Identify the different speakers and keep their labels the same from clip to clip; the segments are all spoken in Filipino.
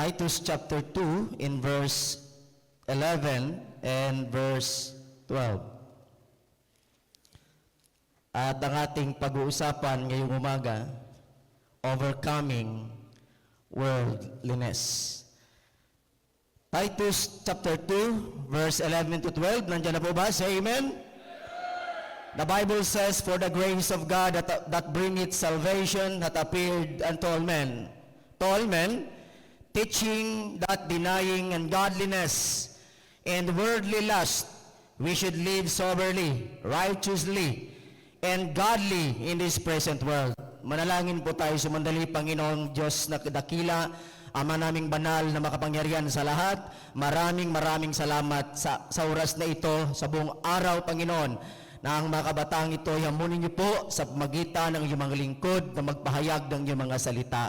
Speaker 1: Titus chapter 2 in verse 11 and verse 12. At ang ating pag-uusapan ngayong umaga, overcoming worldliness. Titus chapter 2 verse 11 to 12. Nandiyan na po ba? Say amen. The Bible says, "For the grace of God that bringeth salvation hath appeared unto all men, teaching that denying ungodliness and worldly lust, we should live soberly, righteously, and godly in this present world." Manalangin po tayo sumandali. Panginoong Diyos na dakila, Ama naming banal na makapangyarihan sa lahat, maraming salamat sa oras na ito, sa buong araw, Panginoon, na ang mga kabataan ito, hamunin niyo po sa magitan ng iyong mga lingkod na magpahayag ng iyong mga salita.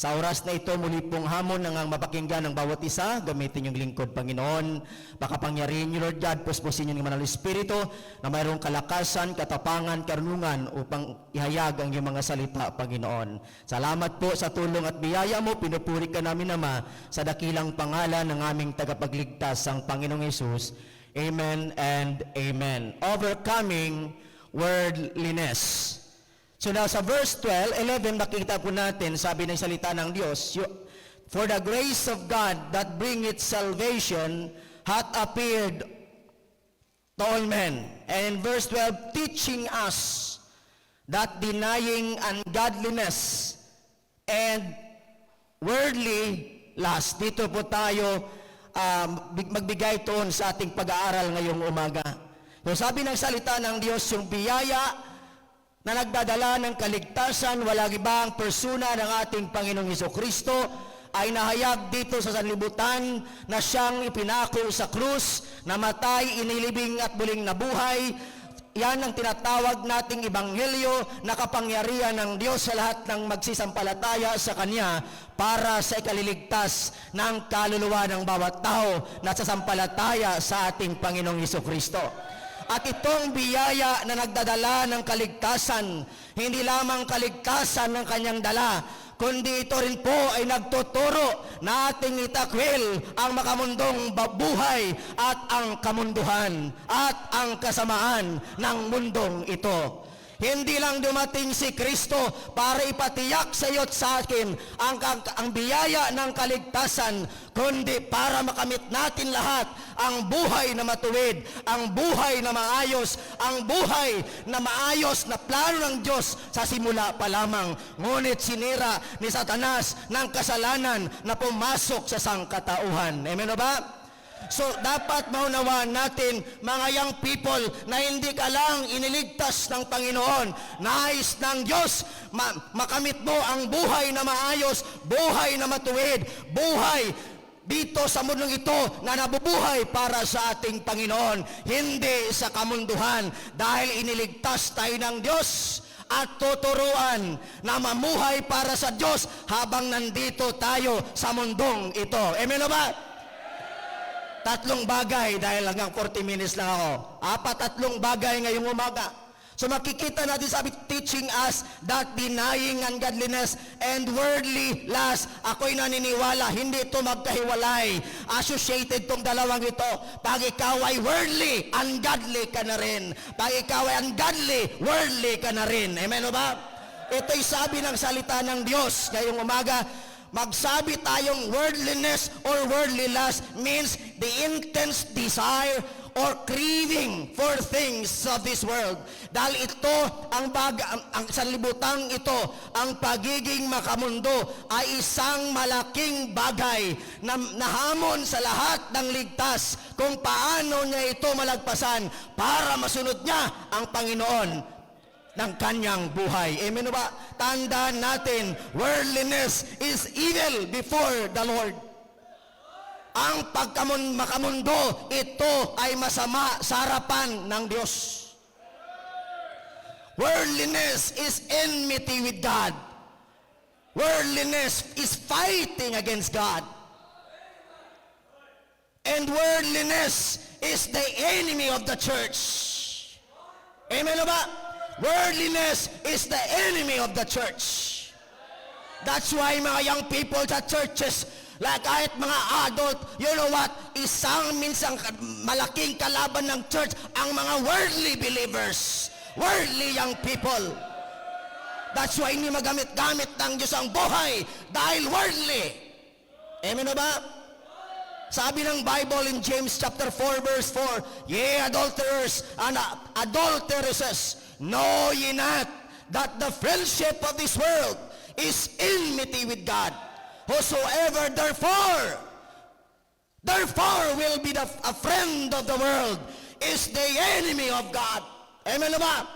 Speaker 1: Sa oras na ito, muli pong hamon ng mapakinggan ng bawat isa, gamitin yung lingkod, Panginoon. Pakapangyarihin niyo, Lord God, puspusin niyo ng Manal Espiritu na mayroong kalakasan, katapangan, karunungan upang ihayag ang iyong mga salita, Panginoon. Salamat po sa tulong at biyaya mo, pinupuri ka namin, Ama, sa dakilang pangalan ng aming tagapagligtas, ang Panginoong Hesus. Amen and amen. Overcoming worldliness. So now sa verse 11, makikita po natin, sabi ng salita ng Diyos, "For the grace of God that bringeth salvation hath appeared to all men." And in verse 12, teaching us that denying ungodliness and worldly lust. Dito po tayo magbigay tuon sa ating pag-aaral ngayong umaga. So sabi ng salita ng Diyos, yung biyaya na nagdadala ng kaligtasan, walang ibang persona ng ating Panginoong Hesukristo, ay nahayag dito sa sanlibutan na siyang ipinako sa krus, namatay, inilibing at muling nabuhay. Yan ang tinatawag nating ebanghelyo na kapangyarihan ng Diyos sa lahat ng magsisampalataya sa Kanya para sa ikaliligtas ng kaluluwa ng bawat tao na sasampalataya sa ating Panginoong Hesukristo. At itong biyaya na nagdadala ng kaligtasan, hindi lamang kaligtasan ng kanyang dala, kundi ito rin po ay nagtuturo na ating itakwil ang makamundong buhay at ang kamunduhan at ang kasamaan ng mundong ito. Hindi lang dumating si Kristo para ipatiyak sa iyo at sa akin ang biyaya ng kaligtasan, kundi para makamit natin lahat ang buhay na matuwid, ang buhay na maayos, ang buhay na maayos na plano ng Diyos sa simula pa lamang. Ngunit sinira ni Satanas ng kasalanan na pumasok sa sangkatauhan. Amen ba? So, dapat maunawaan natin, mga young people, na hindi ka lang iniligtas ng Panginoon. Nais ng Diyos, makamit mo ang buhay na maayos, buhay na matuwid, buhay dito sa mundong ito na nabubuhay para sa ating Panginoon, hindi sa kamunduhan, dahil iniligtas tayo ng Diyos at tuturuan na mamuhay para sa Diyos habang nandito tayo sa mundong ito. Amen ba? Tatlong bagay, dahil hanggang 40 minutes lang ako. Tatlong bagay ngayong umaga. So makikita natin, sabi, teaching us that denying ungodliness and worldly lust. Ako'y naniniwala, hindi ito magkahiwalay. Associated tong dalawang ito. Pag ikaw ay worldly, ungodly ka na rin. Pag ikaw ay ungodly, worldly ka na rin. Amen o ba? Ito'y sabi ng salita ng Diyos ngayong umaga. Magsabi tayong worldliness or worldly lust means the intense desire or craving for things of this world. Dahil ito, ang sanlibutang ito, ang pagiging makamundo ay isang malaking bagay na nahamon sa lahat ng ligtas kung paano niya ito malagpasan para masunod niya ang Panginoon ng kanyang buhay. Amen ba? Tandaan natin, worldliness is evil before the Lord. Ang makamundo, ito ay masama sa harapan ng Diyos. Worldliness is enmity with God. Worldliness is fighting against God. And worldliness is the enemy of the church. Amen ba? Worldliness is the enemy of the church. That's why mga young people sa churches,
Speaker 2: Like kahit mga adult, you know what? Isang minsang malaking kalaban ng church ang mga worldly believers, worldly young people. That's why hindi magamit-gamit ng Diyos ang buhay dahil worldly. Amen na ba? Sabi ng Bible in James chapter 4 verse 4, Ye adulterers and adulteresses, know ye not that the friendship of this world is enmity with God? Whosoever therefore will be a friend of the world is the enemy of God. Amen na ba?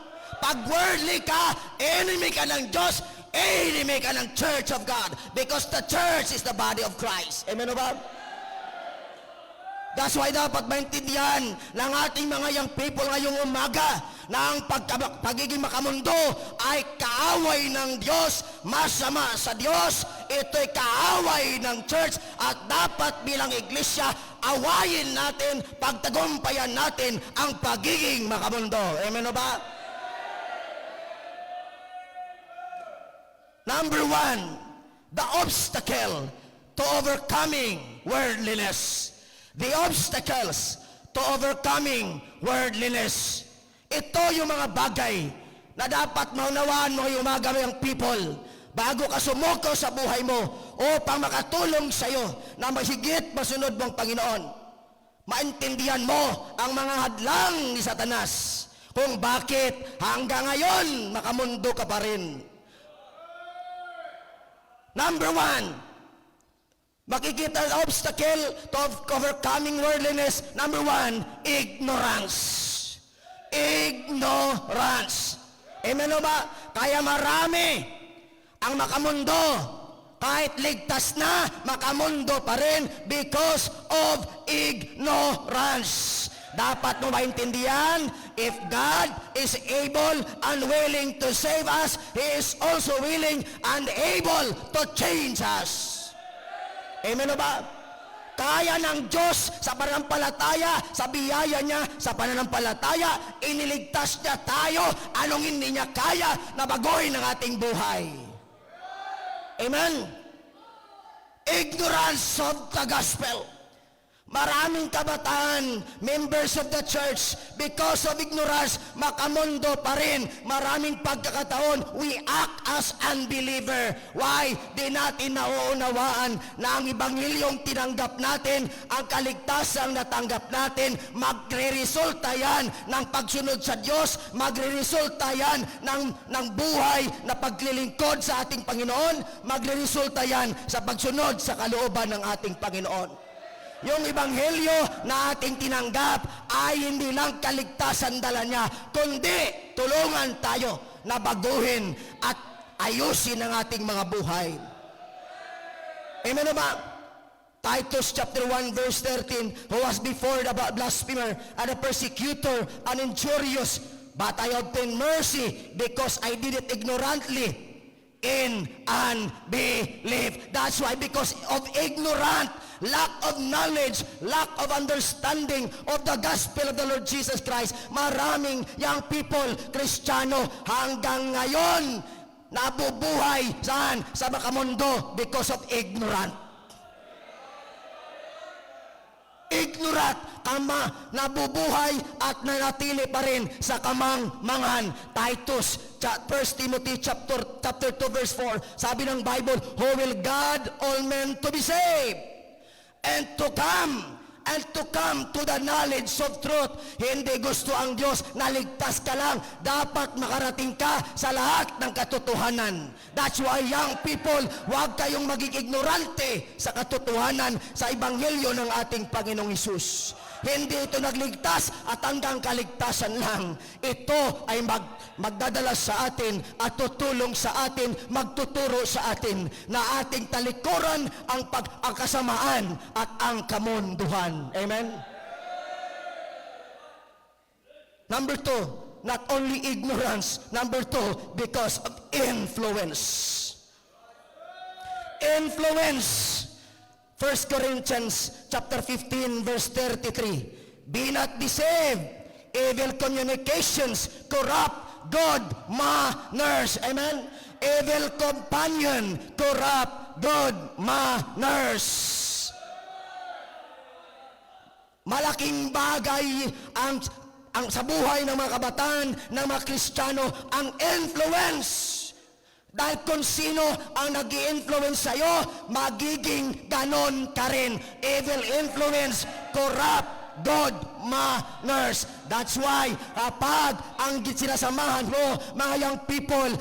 Speaker 2: Pag worldly ka, enemy ka ng Diyos, enemy ka ng church of God, because the church is the body of Christ. Amen na ba? That's why dapat maintindihan ng ating mga young people ngayong umaga na ang pagiging makamundo ay kaaway ng Diyos, masama sa Diyos, ito'y kaaway ng church at dapat bilang iglesia, awayin natin, pagtagumpayan natin ang pagiging makamundo. Amen ba? Number 1, the obstacle to overcoming worldliness. The obstacles to overcoming worldliness. Ito yung mga bagay na dapat maunawaan mo yung mga gamayang people bago ka sumuko sa buhay mo upang makatulong sa iyo na mahigit masunod mong Panginoon. Maintindihan mo ang mga hadlang ni Satanas kung bakit hanggang ngayon makamundo ka pa rin. Number 1, makikita ang obstacle to overcoming worldliness. Number 1, ignorance. Ignorance. Amen o ba? Kaya marami ang makamundo. Kahit ligtas na, makamundo pa rin because of ignorance. Dapat mo maintindihan, if God is able and willing to save us, He is also willing and able to change us. Amen ba? Kaya ng Diyos sa pananampalataya, sa biyaya niya, sa pananampalataya, iniligtas niya tayo. Anong hindi niya kaya na baguhin ang ating buhay? Amen? Ignorance of the gospel. Maraming kabataan, members of the church, because of ignorance, makamundo pa rin. Maraming pagkakataon, we act as unbeliever. Why? Di natin nauunawaan na ang ibangilyong tinanggap natin, ang kaligtasang natanggap natin, magre-resulta yan ng pagsunod sa Diyos, magre-resulta yan ng buhay na paglilingkod sa ating Panginoon, magre-resulta yan sa pagsunod sa kalooban ng ating Panginoon. Yung ebanghelyo na ating tinanggap ay hindi lang kaligtasan dala niya, kundi tulungan tayo na baguhin at ayusin ang ating mga buhay. Amen ba? Titus chapter 1 verse 13, who was before the blasphemer and the persecutor and injurious, but I obtained mercy because I did it ignorantly in unbelief. That's why, because of ignorant, lack of knowledge, lack of understanding of the gospel of the Lord Jesus Christ, maraming young people, Kristiyano, hanggang ngayon, nabubuhay saan? Sa makamundo because of ignorant. Ignorant, nabubuhay at nanatili pa rin sa kamangmangan. Titus, 1 Timothy chapter 2 verse 4, sabi ng Bible, who will guide all men to be saved and to come to the knowledge of truth. Hindi gusto ang Diyos na ligtas ka lang. Dapat makarating ka sa lahat ng katotohanan. That's why young people, huwag kayong maging ignorante sa katotohanan sa ebanghelyo ng ating Panginoong Hesus. Hindi ito nagligtas at hanggang kaligtasan lang. Ito ay magdadala sa atin at tutulong sa atin, magtuturo sa atin na ating talikuran ang kasamaan at ang kamunduhan. Amen? Number 2, not only ignorance. Number 2, because of influence. Influence. 1 Corinthians chapter 15 verse 33. Be not deceived. Evil communications corrupt good manners. Amen? Evil companion corrupt good manners. Malaking bagay ang sa buhay ng mga kabataan, ng mga Kristiyano, ang influence. Dahil kung sino ang nag-i-influence sa'yo, magiging ganon ka rin. Evil influence, corrupt, good manners. That's why, kapag ang sinasamahan mo, mga young people,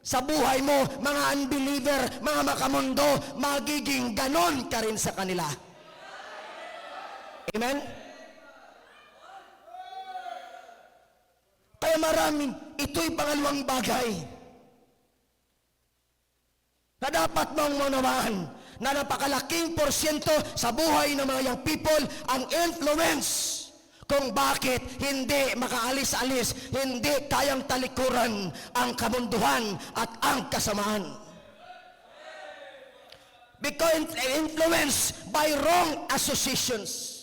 Speaker 2: sa buhay mo, mga unbeliever, mga makamundo, magiging ganon ka rin sa kanila. Amen? Kaya maraming, ito'y pangalawang bagay na dapat mong maunawaan na napakalaking porsyento sa buhay ng mga young people ang influence kung bakit hindi makaalis-alis, hindi kayang talikuran ang kamunduhan at ang kasamaan. Because influenced by wrong associations.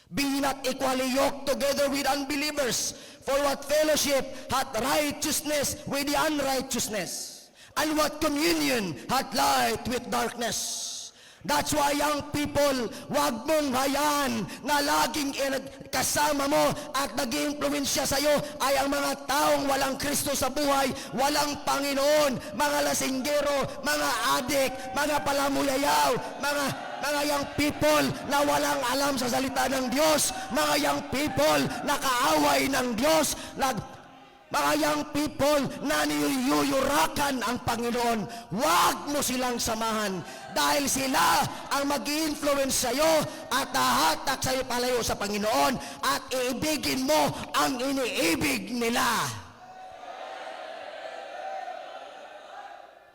Speaker 2: Be not equally yoked together with unbelievers, for what fellowship hath righteousness with the unrighteousness? And what communion hath light with darkness? That's why young people, wag mong hayaan na laging kasama mo at nag-i-impluwensya sa iyo ay ang mga taong walang Kristo sa buhay, walang Panginoon, mga lasinggero, mga adik, mga palamuyayaw, mga young people na walang alam sa salita ng Diyos, mga young people na kaaway ng Diyos, mga young people na niyuyurakan ang Panginoon. Huwag mo silang samahan dahil sila ang mag-i-influence sa iyo at hahatak sa iyo palayo sa Panginoon at iibigin mo ang iniibig nila.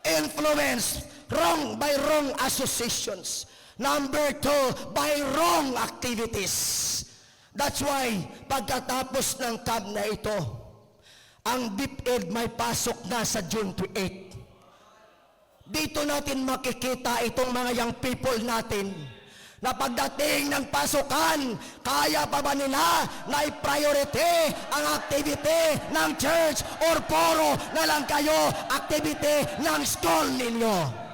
Speaker 2: Influence wrong by wrong associations. Number 2, by wrong activities. That's why pagkatapos ng camp na ito, ang DepEd may pasok na sa June 8. Dito natin makikita itong mga young people natin na pagdating ng pasukan, kaya pa ba nila na i-priority ang activity ng church or puro na lang kayo activity ng school ninyo?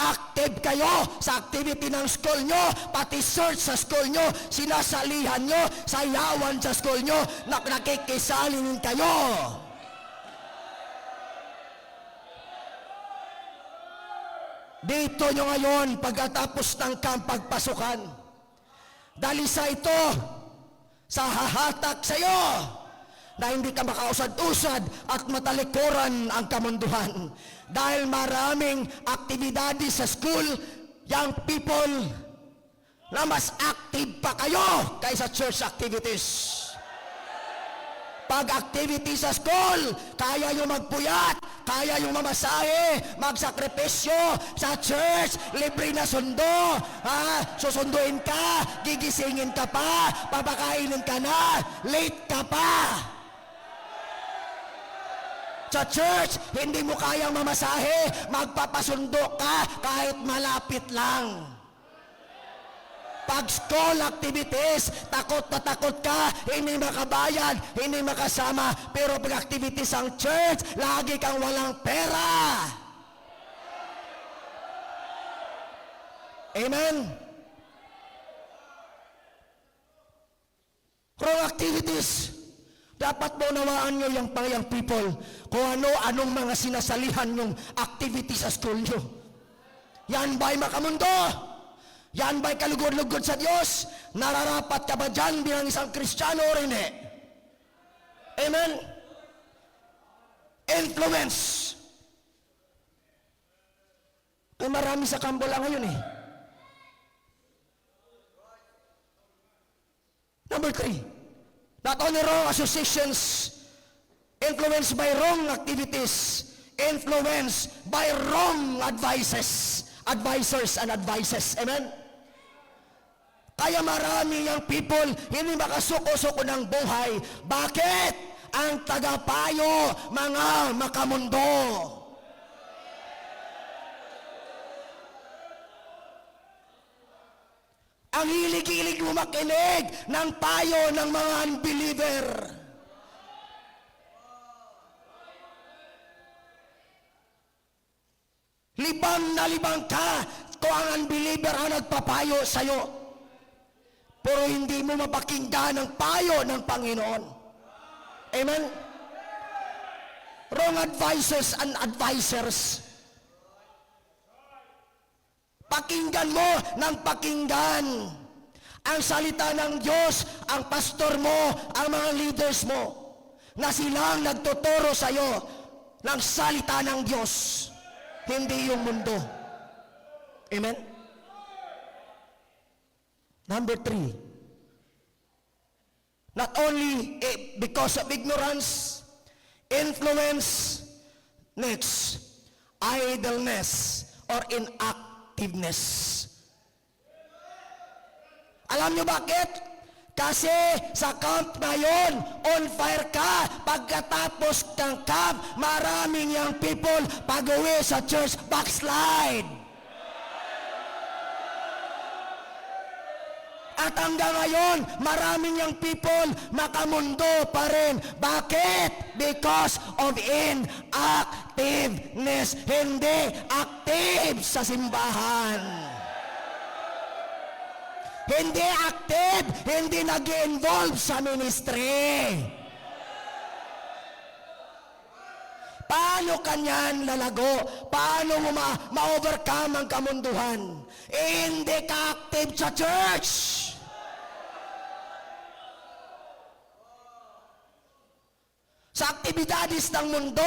Speaker 2: Active kayo sa activity ng school nyo, pati search sa school nyo, sinasalihan nyo, sayawan sa school nyo, nakikisalin kayo. Dito nyo ngayon, pagkatapos ng pagpasukan, dalisa ito sa hahatak sa iyo na hindi ka makausad-usad at matalikuran ang kamunduhan. Dahil maraming aktibidades sa school, young people, na mas active pa kayo kaysa church activities. Pag activity sa school, kaya nyo magpuyat, kaya nyo mamasahe, magsakripisyo sa church, libre na sundo, susunduin ka, gigisingin ka pa, papakainin ka na, late ka pa. Sa church, hindi mo kayang mamasahe, magpapasundo ka kahit malapit lang. Pag school activities, takot na takot ka, hindi makabayad, hindi makasama. Pero pag activities ang church, lagi kang walang pera. Amen? Wrong activities. Dapat mo unawaan nyo yung young people kung anong mga sinasalihan yung activity sa school nyo. Yan ba'y makamundo? Yan ba'y kalugod-lugod sa Diyos? Nararapat ka ba dyan bilang isang Kristiyano o hindi? Amen? Influence. Ay marami sa kambo lang ngayon eh. Number 3. Not only wrong associations, influenced by wrong activities, influenced by wrong advisors and advices. Amen? Kaya marami yung people hindi makasuko-suko ng buhay. Bakit? Ang tagapayo, mga makamundo. Ang hilig-hilig mo makinig ng payo ng mga unbeliever. Libang nalibang ka kung ang unbeliever ang nagpapayo sa'yo. Pero hindi mo mapakinggan ang payo ng Panginoon. Amen? Wrong advices and advisors. Pakinggan mo ng pakinggan ang salita ng Diyos, ang pastor mo, ang mga leaders mo, na silang nagtuturo sa iyo ng salita ng Diyos, hindi yung mundo. Amen? Number 3, not only because of ignorance, influence, next, idleness, or inactiveness. Alam nyo bakit? Kasi sa camp ngayon, on fire ka. Pagkatapos ng camp, maraming young people pag-uwi sa church, backslide. At hanggang ngayon, maraming young people makamundo pa rin. Bakit? Because of inactiveness. Hindi active sa simbahan. Hindi active, hindi nag-involve sa ministry. Paano kanyan lalago? Paano mo ma-overcome ang kamunduhan? Hindi ka active sa church. Sa aktibidades ng mundo,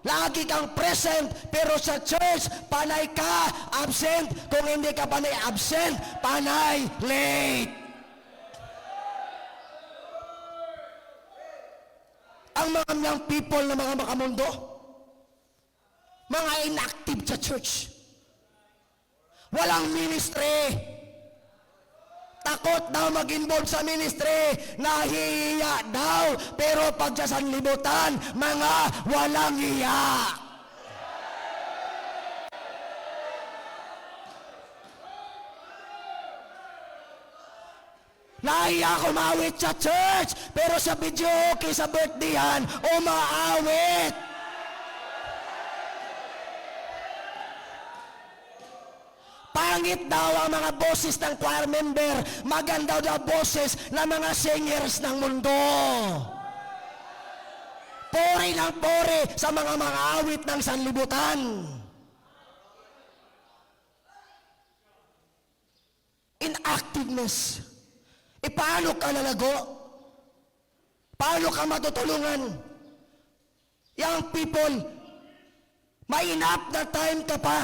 Speaker 2: lagi kang present, pero sa church, panay ka, absent. Kung hindi ka panay absent, panay late. Ang mga young people na mga makamundo, mga inactive sa church. Walang ministry. Takot daw mag-involve sa ministry, nahihiya daw, pero pag sa sanlibutan, mga walang hiya. Nahiya kumawit sa church, pero sa video okay sa birthdayhan, umaawit. Pangit daw ang mga boses ng choir member, maganda daw boses ng mga singers ng mundo. Puri ng puri sa mga awit ng sanlibutan. Inactiveness. Paano ka lalago? Paano ka matutulungan? Young people, may enough na time ka pa.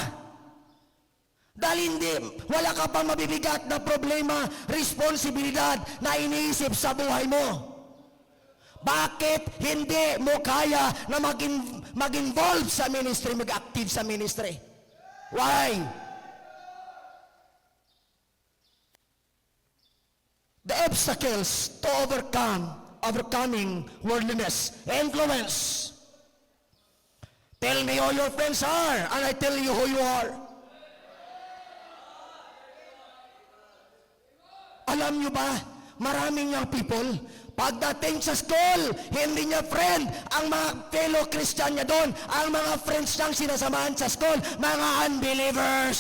Speaker 2: Dahil hindi, wala ka pang mabibigat na problema, responsibilidad na iniisip sa buhay mo. Bakit hindi mo kaya na mag-involve sa ministry, mag-active sa ministry? Why? The obstacles to overcoming worldliness, influence. Tell me who your friends are, and I tell you who you are. Alam nyo ba, maraming young people, pagdating sa school, hindi niya friend ang mga fellow Christian niya doon. Ang mga friends niyang sinasamahan sa school, mga unbelievers.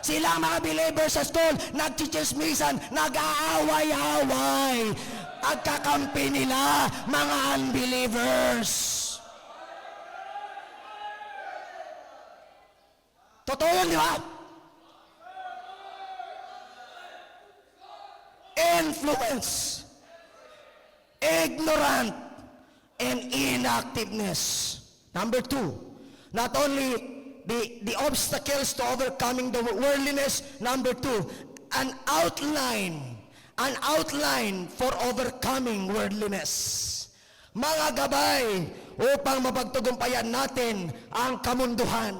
Speaker 2: Sila mga believers sa school, nagchichismisan, nag-aaway-away. Agkakampi nila, mga unbelievers. Totoo yun, di ba? Influence, ignorant, and inactiveness. Number 2, not only the obstacles to overcoming the worldliness. Number 2, an outline for overcoming worldliness. Mga gabay upang mapagtagumpayan natin ang kamunduhan.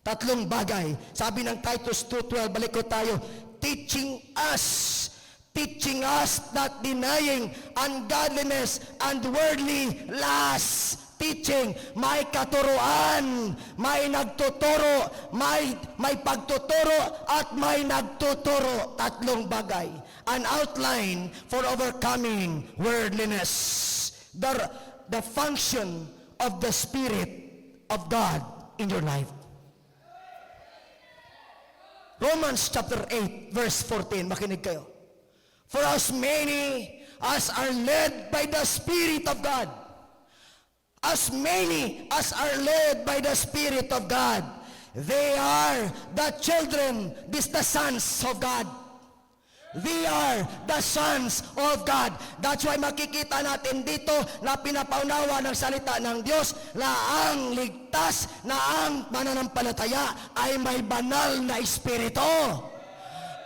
Speaker 2: 3 bagay. Sabi ng Titus 2:12, balik ko tayo, teaching us not denying ungodliness and worldly lust. Teaching, may katuruan, may nagtuturo, may pagtuturo at may nagtuturo. 3 bagay. An outline for overcoming worldliness. The function of the Spirit of God in your life. Romans chapter 8, verse 14. Makinig kayo. For as many as are led by the Spirit of God, as many as are led by the Spirit of God, they are the children, the sons of God. They are the sons of God. That's why makikita natin dito na pinapaunawa ng salita ng Diyos na ang ligtas, na ang mananampalataya ay may banal na espiritu.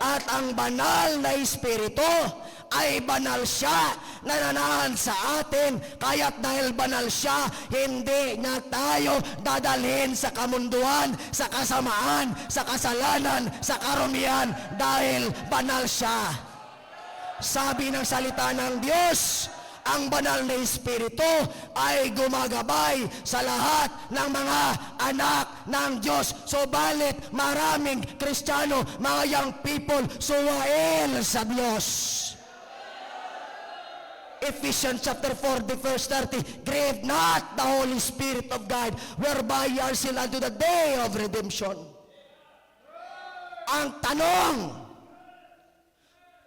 Speaker 2: At ang banal na espiritu ay banal siya, nananahan sa atin, kaya't dahil banal siya, hindi niya tayo dadalhin sa kamunduan, sa kasamaan, sa kasalanan, sa karumihan, dahil banal siya. Sabi ng salita ng Diyos, ang banal na espiritu ay gumagabay sa lahat ng mga anak ng Diyos. Subalit maraming Kristiyano, mga young people, suwail sa Diyos. Ephesians chapter 4, verse 30, grieve not the Holy Spirit of God, whereby ye are sealed unto the day of redemption. Ang tanong,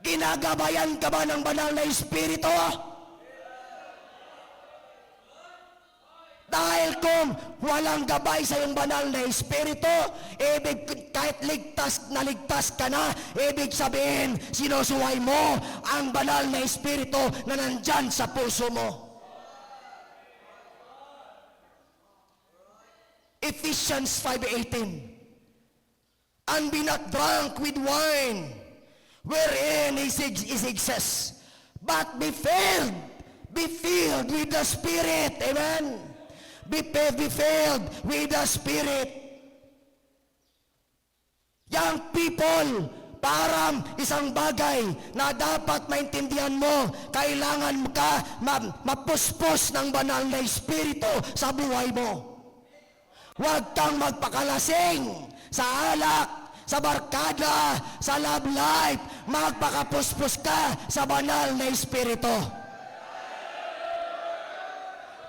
Speaker 2: ginagabayan ka ba ng banal na espiritu? Dahil kung walang gabay sa iyong banal na espiritu, ibig kahit ligtas ka na, ibig sabihin, sinusuway mo ang banal na espiritu na nandyan sa puso mo. Ephesians 5:18, and be not drunk with wine, wherein is excess, but be filled with the Spirit. Amen. Be filled with the Spirit. Young people, parang isang bagay na dapat maintindihan mo, kailangan ka mapuspos ng banal na espiritu sa buhay mo. Huwag kang magpakalasing sa alak, sa barkada, sa love life. Magpakapuspos ka sa banal na espiritu.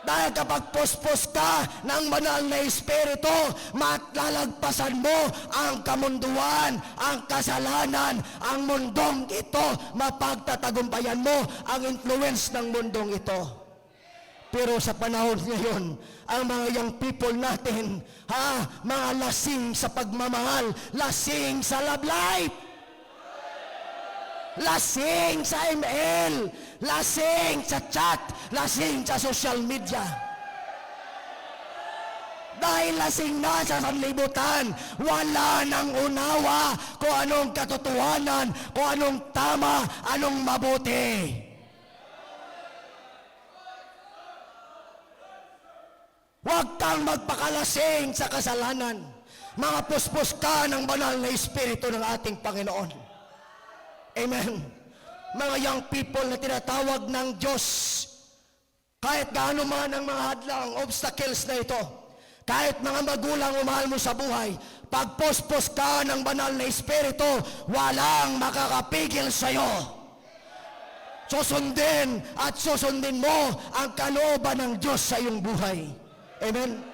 Speaker 2: Dahil kapag puspos ka ng banal na espiritu, matlalagpasan mo ang kamunduan, ang kasalanan, ang mundong ito. Mapagtatagumpayan mo ang influence ng mundong ito. Pero sa panahon ngayon, ang mga young people natin, mga lasing sa pagmamahal, lasing sa love life, lasing sa ML, lasing sa chat, lasing sa social media. Dahil lasing na sa sanlibutan, wala nang unawa kung anong katotohanan, kung anong tama, anong mabuti. Huwag kang magpakalasing sa kasalanan. Mga puspos ka ng banal na espiritu ng ating Panginoon. Amen. Mga young people na tinatawag ng Diyos, kahit gaano man ang mga hadlang, obstacles na ito, kahit mga magulang umahal mo sa buhay, pag puspos ka ng banal na espiritu, walang makakapigil sa iyo. Susundin at susundin mo ang kalooban ng Diyos sa iyong buhay. Amen.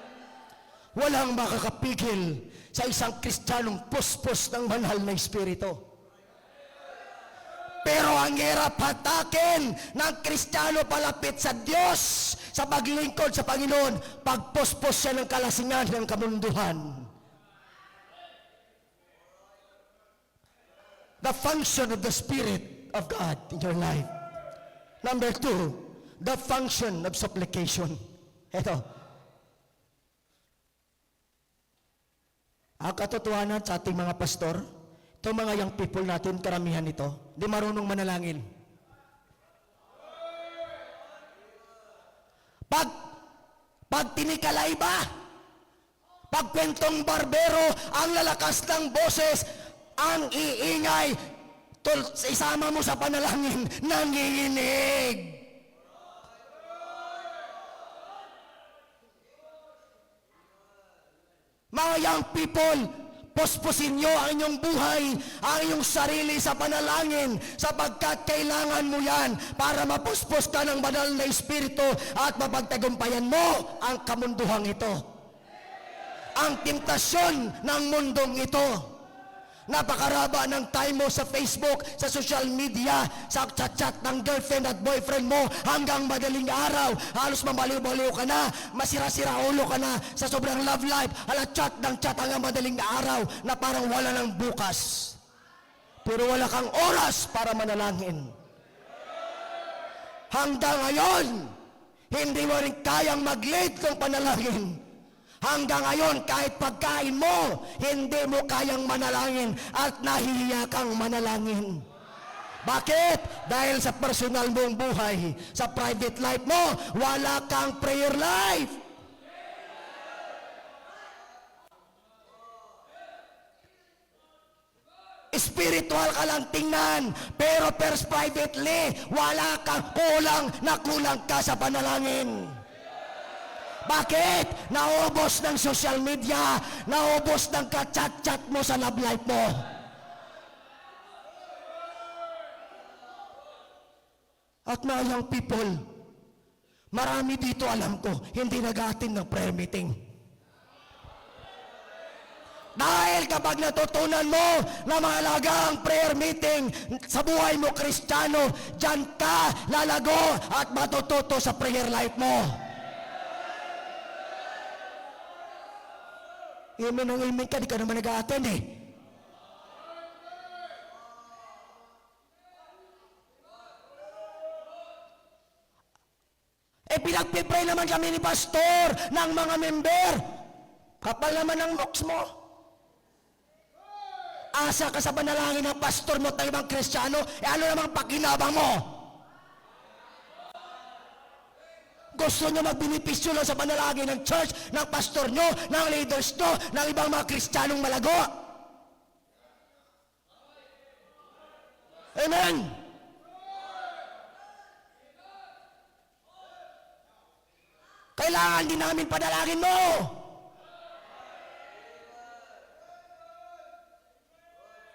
Speaker 2: Walang makakapigil sa isang Kristiyanong puspos ng banal na espiritu. Pero ang hirap hatakin ng Kristiyano palapit sa Diyos, sa paglingkod sa Panginoon, pagpuspos siya ng kalasingan ng kamunduhan. The function of the Spirit of God in your life. Number 2, the function of supplication. Ito. Ang katotohanan sa ating mga pastor, itong mga young people natin, karamihan ito, di marunong manalangin. Pag tinikalay ba, pag kwentong barbero, ang lalakas ng boses, ang iingay, isama mo sa panalangin, nanginginig. Mga young people, puspusin nyo ang inyong buhay, ang inyong sarili sa panalangin, sapagkat kailangan mo yan para mapuspos ka ng banal na espiritu at mapagtagumpayan mo ang kamunduhang ito. ang temptasyon ng mundong ito. Napakaraba ng time mo sa Facebook, sa social media, sa chat ng girlfriend at boyfriend mo hanggang madaling araw. Halos mabaliw-baliw ka na, masira-sira ulo ka na sa sobrang love life. Chat ng chat hanggang madaling araw na parang wala ng bukas. Pero wala kang oras para manalangin. Hanggang ngayon, hindi mo rin kayang mag-lead ng panalangin. Hanggang ngayon, kahit pagkain mo, hindi mo kayang manalangin at nahihiya kang manalangin. Bakit? Dahil sa personal mong buhay, sa private life mo, wala kang prayer life. Spiritual ka lang tingnan, pero privately, wala kang kulang ka sa panalangin. Bakit? Naubos ng social media, naubos ng ka-chat-chat mo sa love life mo. At mga young people, marami dito alam ko, hindi nag-attend ng prayer meeting. Dahil kapag natutunan mo na mahalaga ang prayer meeting sa buhay mo, Kristiyano, dyan ka lalago at matututo sa prayer life mo. Amen ang amen ka, di ka naman nag-a-attend eh. Pinagpipray naman kami ni pastor ng mga member. Kapal naman ang looks mo. Asa ka sa panalangin ng pastor mo at ng ibang Kristiyano, ano namang pakinabang mo? Gusto nyo magbenepisyo lang sa panalangin ng church, ng pastor nyo, ng leaders nyo, ng ibang mga Kristiyanong malago. Amen! Kailangan din namin panalangin mo.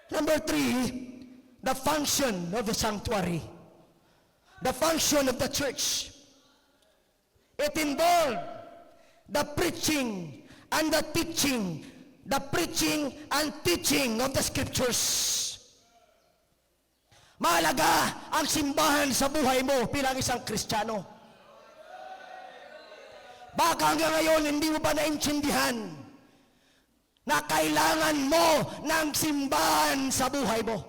Speaker 2: Number 3, the function of the sanctuary. The function of the church. It involved the preaching and the teaching of the scriptures. Mahalaga ang simbahan sa buhay mo bilang isang Kristiyano. Baka hanggang ngayon hindi mo pa naintindihan na kailangan mo ng simbahan sa buhay mo.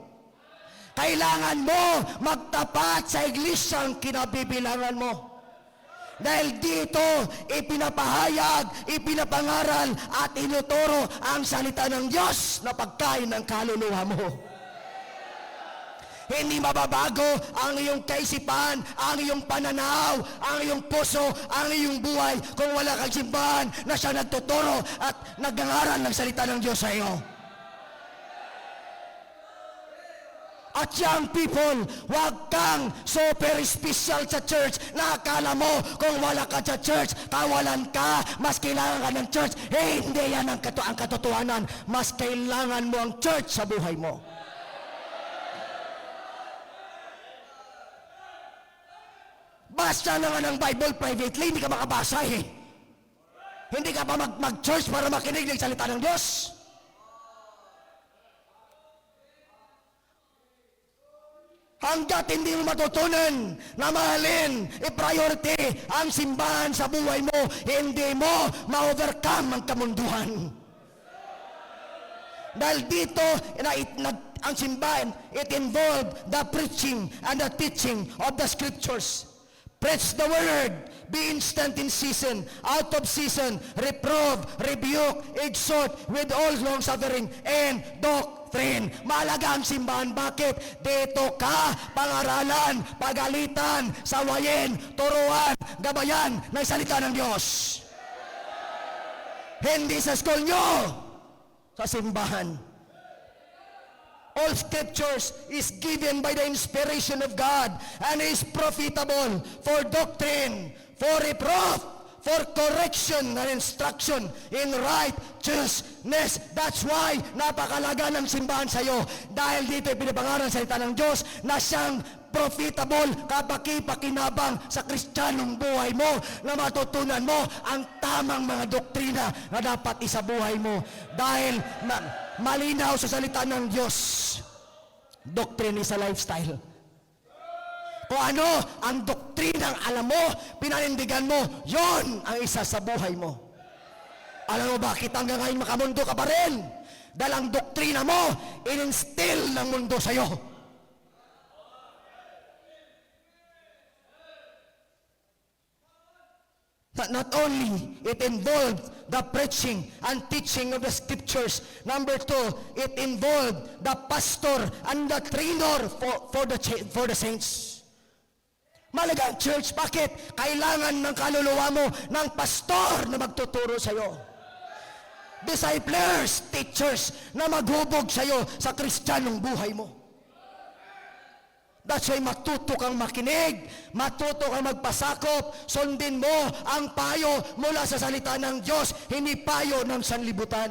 Speaker 2: Kailangan mo magtapat sa iglesyang kinabibilangan mo. Dahil dito, ipinapahayag, ipinapangaral at inuturo ang salita ng Diyos na pagkain ng kaluluwa mo. Hindi mababago ang iyong kaisipan, ang iyong pananaw, ang iyong puso, ang iyong buhay kung wala kang simbahan na siya nagtuturo at nagngangaral ng salita ng Diyos sa iyo. At young people, huwag kang super special sa church na akala mo kung wala ka sa church, kawalan ka, mas kailangan ka ng church. Hindi yan ang katotohanan. Mas kailangan mo ang church sa buhay mo. Basta naman ang Bible privately, hindi ka makabasa eh. Hindi ka pa mag-church para makinig ng salita ng Diyos. Hanggat hindi mo matutunan na mahalin, i-priority ang simbahan sa buhay mo, hindi mo ma-overcome ang kamunduhan. Dahil dito, ang simbahan, it involved the preaching and the teaching of the scriptures. Preach the word, be instant in season, out of season, reprove, rebuke, exhort with all long suffering and doctrine. Mahalaga ang simbahan. Bakit? Dito ka pangaralan, pagalitan, sawayin, turuan, gabayan ng salita ng Diyos. Hindi sa school nyo, sa simbahan. All scriptures is given by the inspiration of God and is profitable for doctrine, for reproof, for correction and instruction in righteousness. That's why napakalaga ng simbahan sa iyo. Dahil dito ipinapangaral sa salita ng Diyos na siyang profitable, kapaki-pakinabang sa Kristiyanong buhay mo, na matutunan mo ang tamang mga doktrina na dapat isabuhay mo. Dahil malinaw sa salita ng Diyos, doctrine is a lifestyle. Kung ano ang doktrinang alam mo, pinanindigan mo, yon ang isa sa buhay mo. Alam mo bakit hanggang ngayon makamundo ka pa rin? Dahil ang doktrina mo, in-instill ng mundo sa'yo. Not only it involved the preaching and teaching of the scriptures. Number 2, it involved the pastor and the trainer for the saints. Malaga ang church, bakit? Kailangan ng kaluluwa mo ng pastor na magtuturo sa iyo. Disciplers, teachers na maghubog sa iyo sa Kristiyanong buhay mo. That's why matuto kang makinig, matuto kang magpasakop, sundin mo ang payo mula sa salita ng Diyos, hindi payo ng sanlibutan.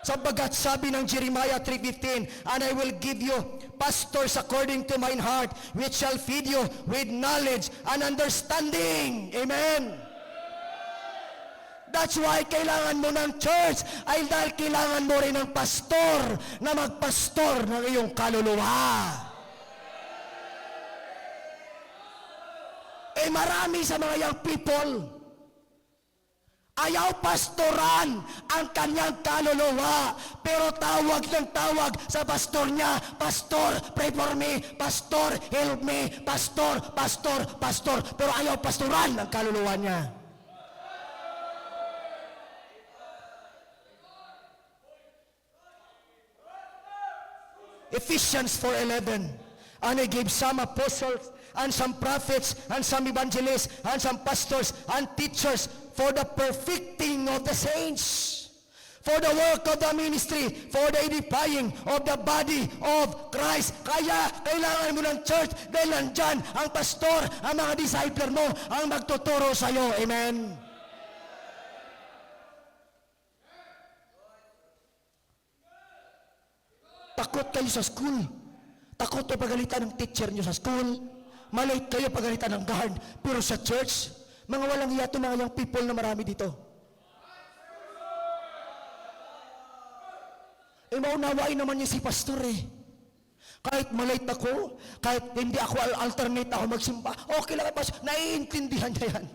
Speaker 2: Sabagat sabi ng Jeremiah 3:15, and I will give you pastors according to mine heart, which shall feed you with knowledge and understanding. Amen. That's why kailangan mo ng church, ay dahil kailangan mo rin ng pastor na magpastor ng iyong kaluluwa. Marami sa mga young people, ayaw pastoran ang kanyang kaluluwa, pero tawag ng tawag sa pastor niya, pastor, pray for me, pastor, help me, pastor, pastor, pastor, pero ayaw pastoran ang kaluluwa niya. Ephesians 4:11, and I gave some apostles, and some prophets, and some evangelists, and some pastors, and teachers, for the perfecting of the saints, for the work of the ministry, for the edifying of the body of Christ. Kaya, kailangan mo ng church, dahil nandyan ang pastor, ang mga discipler mo, ang magtuturo sa iyo. Amen. Takot kayo sa school. Takot kayo pagalitan ng teacher nyo sa school. Malate kayo pagalitan ng guard. Pero sa church, mga walang hiya ito, mga young people na marami dito. Maunawain naman niya si pastor eh. Kahit malate ako, kahit hindi ako alternate ako magsimba, okay lang pastor, naiintindihan niya yan.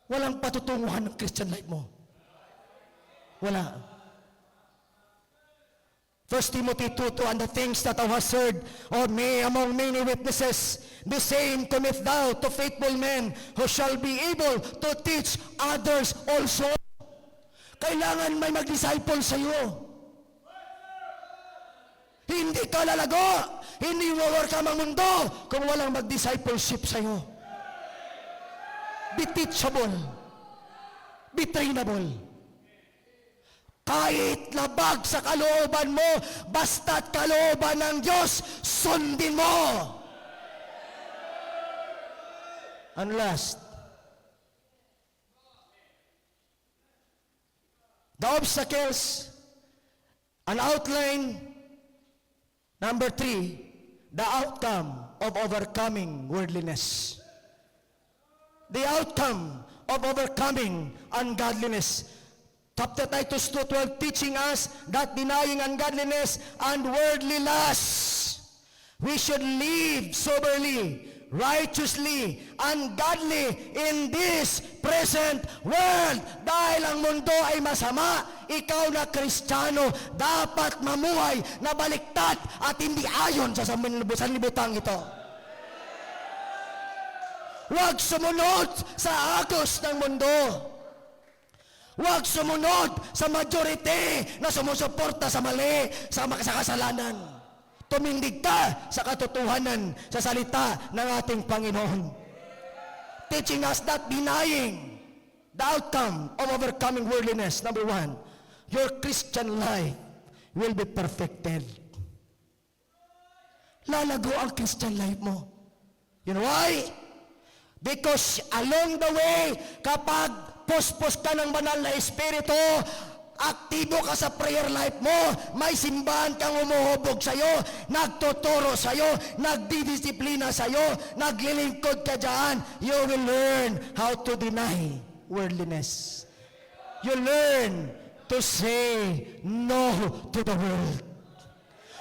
Speaker 2: Walang patutunguhan ng Christian life mo. Wala. 1 Timothy 2:2, and the things that thou hast heard of me among many witnesses, the same commit thou to faithful men, who shall be able to teach others also. Kailangan may mag-disciple sa iyo. Hindi ka lalago, hindi overcome ang mundo kung walang mag-discipleship sa iyo. Be teachable, be trainable. Kahit labag sa kalooban mo, basta't kalooban ng Diyos, sundin mo. And last, the obstacles, an outline. Number 3, the outcome of overcoming worldliness. The outcome of overcoming ungodliness. Chapter Titus 2:12, teaching us that denying ungodliness and worldly lusts, we should live soberly, righteously, ungodly in this present world. Dahil ang mundo ay masama, ikaw na Kristiyano, dapat mamuhay na baliktad at hindi ayon sa sanlibutan ito. Huwag sumunod sa agos ng mundo. Huwag sumunod sa majority na sumusuporta sa mali, sa kasalanan. Tumindig ka sa katotohanan, sa salita ng ating Panginoon. Teaching us that denying the outcome of overcoming worldliness. Number 1, your Christian life will be perfected. Lalago ang Christian life mo. You know why? Because along the way, kapag puspos ka ng banal na Espiritu, aktibo ka sa prayer life mo, may simbahan kang umuhubog sa'yo, nagtuturo sa'yo, nagdidisiplina sa'yo, naglilingkod ka dyan, you will learn how to deny worldliness. You learn to say no to the world.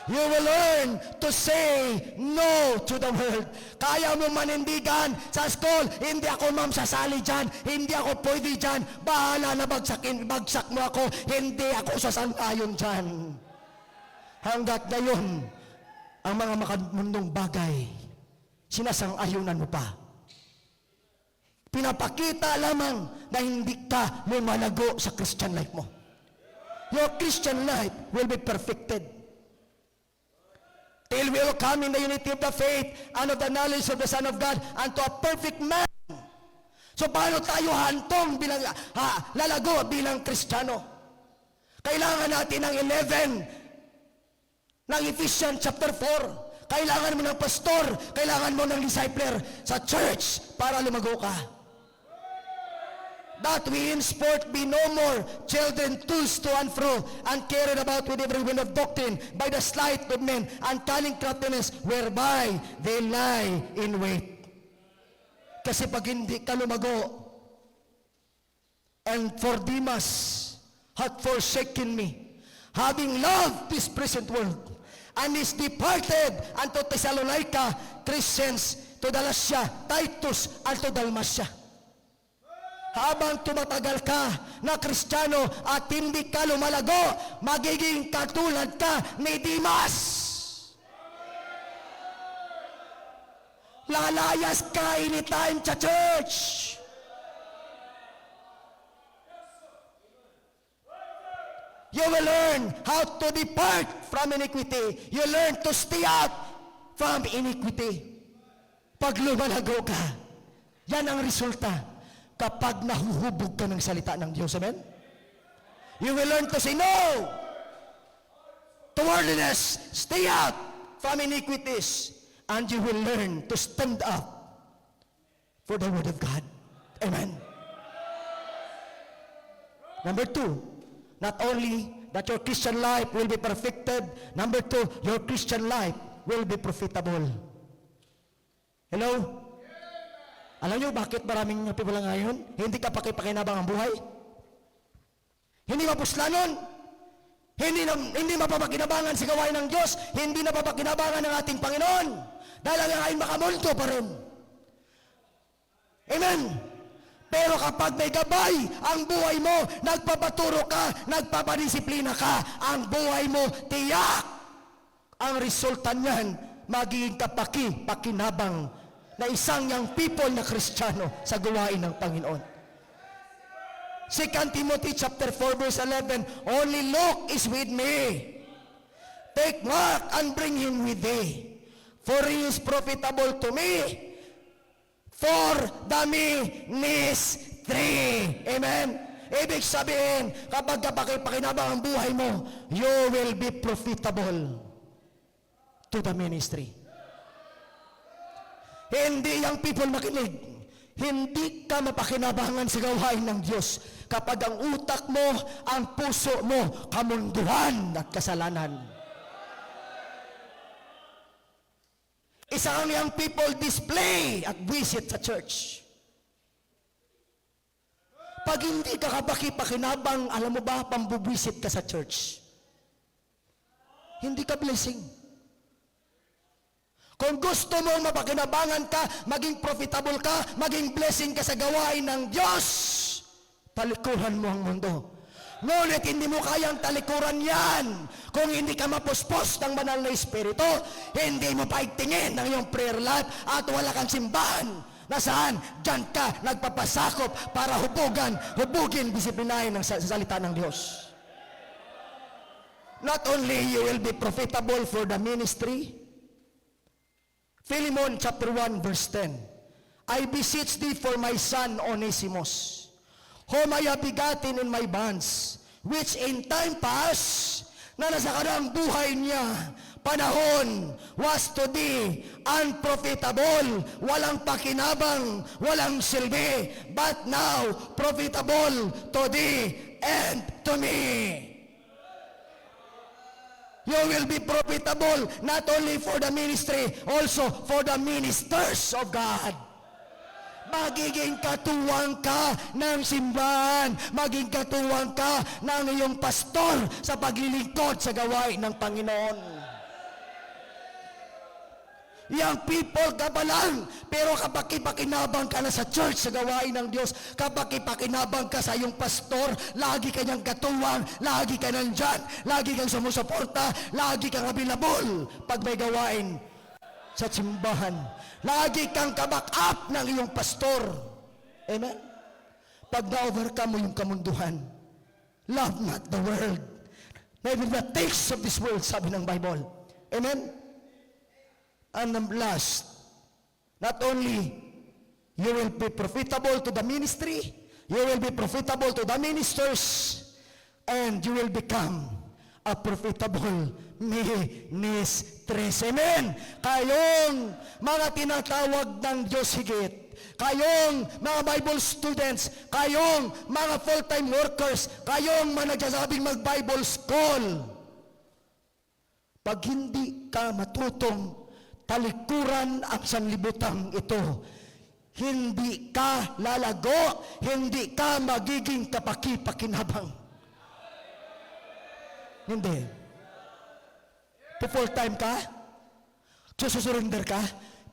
Speaker 2: You will learn to say no to the world. Kaya mo manindigan sa school, hindi ako ma'am sasali dyan, hindi ako pwede dyan, bahala na bagsak mo ako, hindi ako sasang-ayon dyan. Hanggat ngayon, ang mga makamundong bagay, sinasang-ayunan mo pa. Pinapakita lamang na hindi ka lumalago sa Christian life mo. Your Christian life will be perfected till we will come in the unity of the faith and of the knowledge of the Son of God unto a perfect man. So paano tayo hantong bilang lalago bilang Kristiyano? Kailangan natin ng 11 ng Ephesians chapter 4. Kailangan mo ng pastor, kailangan mo ng discipler sa church para lumago ka. That we henceforth be no more children tossed to and fro and carried about with every wind of doctrine by the sleight of men and cunning craftiness whereby they lie in wait. Kasi pag hindi ka lumago, and for Demas hath forsaken me, having loved this present world, and is departed unto Thessalonica, Crescens to Galatia, Titus unto Dalmatia. Habang tumatagal ka na Kristiyano at hindi ka lumalago, magiging katulad ka ni Demas. Lalayas ka anytime sa church. You will learn how to depart from iniquity. You learn to stay out from iniquity. Pag lumalago ka, yan ang resulta kapag nahuhubog ka ng salita ng Diyos. Amen? You will learn to say no to worldliness, stay out from iniquities, and you will learn to stand up for the Word of God. Amen? Number 2, not only that your Christian life will be perfected, number 2, your Christian life will be profitable. Hello? Alam niyo bakit maraming people ngayon hindi ka pakipakinabang ang buhay? Hindi mapuslanon, hindi mapapakinabangan sa gawain ng Diyos, hindi napapakinabangan ng ating Panginoon, dahil ang ngayon makamunto pa rin. Amen? Pero kapag may gabay ang buhay mo, nagpapaturo ka, nagpapadisiplina ka, ang buhay mo tiyak, ang resulta niyan magiging pakinabang na isang young people na Kristiyano sa gawain ng Panginoon. 2 Timothy chapter 4 verse 11, only Luke is with me. Take Mark and bring him with thee, for he is profitable to me for the ministry. Amen? Ibig sabihin, kapag pakinabang ang buhay mo, you will be profitable to the ministry. Hindi yung people makinig. Hindi ka mapakinabangan sa gawain ng Diyos kapag ang utak mo, ang puso mo, kamunduhan at kasalanan. Isang young people display at visit sa church. Pag hindi ka pakinabang, alam mo ba, pambubisit ka sa church. Hindi ka blessing. Kung gusto mong mapakinabangan ka, maging profitable ka, maging blessing ka sa gawain ng Diyos, talikuran mo ang mundo. Ngunit hindi mo kayang talikuran yan kung hindi ka mapuspos ng banal na Espiritu, hindi mo paigtingin ng iyong prayer life at wala kang simbahan na saan dyan ka nagpapasakop para hubugin, disiplinahin ng salita ng Diyos. Not only you will be profitable for the ministry, Philemon chapter 1 verse 10, I beseech thee for my son Onesimus, whom I have begotten in my bonds, which in time past, na nasa kanang buhay niya, panahon was to be unprofitable, walang pakinabang, walang silbi, but now profitable to thee and to me. You will be profitable not only for the ministry, also for the ministers of God. Magiging katuwang ka ng simbahan, maging katuwang ka ng iyong pastor sa paglilingkod sa gawain ng Panginoon. Young people ka pa lang, pero kapag ipakinabang ka na sa church sa gawain ng Diyos, kapag ipakinabang ka sa iyong pastor, lagi ka niyang katuwang, lagi ka nandyan, lagi kang sumusuporta, lagi kang available pag may gawain sa simbahan. Lagi kang kaback up ng iyong pastor. Amen? Pag na-overcome mo yung kamunduhan, love not the world, neither the things of this world, sabi ng Bible. Amen? And last, not only you will be profitable to the ministry, you will be profitable to the ministers, and you will become a profitable ministries. Amen? Kayong mga tinatawag ng Diyos higit, kayong mga Bible students, kayong mga full-time workers, kayong mga nagsasabing mag-Bible school, pag hindi ka matutong talikuran ang sanlibutan ito, hindi ka lalago, hindi ka magiging kapaki-pakinabang. Hindi. Full-time ka, susurrender ka,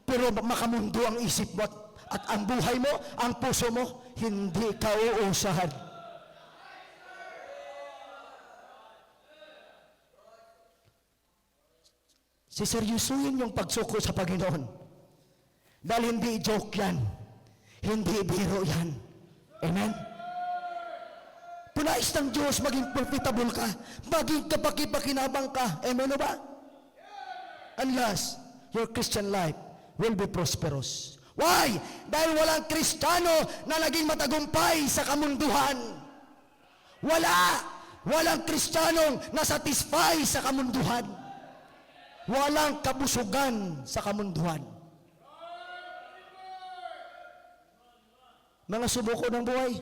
Speaker 2: pero makamundo ang isip mo at ang buhay mo, ang puso mo, hindi ka uusahan. Siseryosuhin yung pagsuko sa Panginoon. Dahil hindi joke yan. Hindi biro yan. Amen? Punais ng Diyos, maging profitable ka. Maging kapaki-pakinabang ka. Amen ba? Unless your Christian life will be prosperous. Why? Dahil walang Kristiyano na naging matagumpay sa kamunduhan. Walang Kristiyanong nasatisfy sa kamunduhan. Walang kabusugan sa kamunduhan. Mga subuko ng buhay,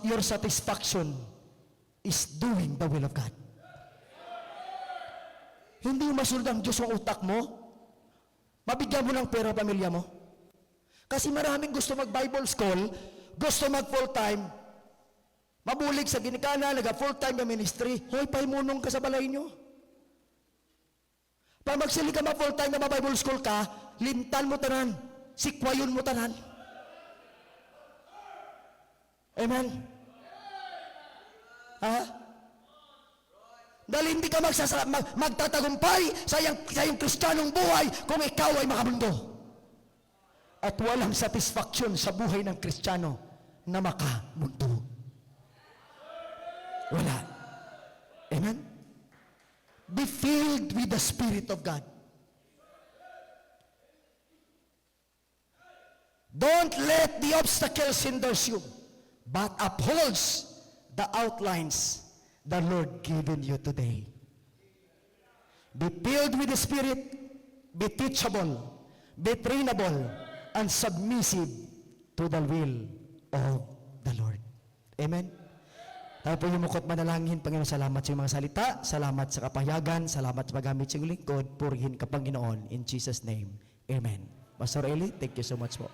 Speaker 2: your satisfaction is doing the will of God. Hindi masunod ang Diyos ang utak mo, mabigyan mo ng pera pamilya mo. Kasi maraming gusto mag-Bible school, gusto mag-full-time, mabulig sa ginikana, nag-full-time na ministry, hoy, paimunong ka sa balay nyo. Pag magsili ka ma-full-time na ma-Bible school ka, lintan mo tanan, sikwayon mo tanan. Amen? Ha? Dahil hindi ka magtatagumpay sa iyong Kristiyanong buhay kung ikaw ay makamundo. At walang satisfaction sa buhay ng Kristiyano na makamundo. Wala. Amen? Be filled with the Spirit of God. Don't let the obstacles hinder you, but upholds the outlines the Lord given you today. Be filled with the Spirit, be teachable, be trainable, and submissive to the will of the Lord. Amen? Tayo po yumukot manalangin. Panginoon, salamat sa iyong mga salita, salamat sa kapahayagan, salamat sa paggamit sa iyong lingkod, purihin ka Panginoon, in Jesus' name. Amen. Pastor Eli, thank you so much po.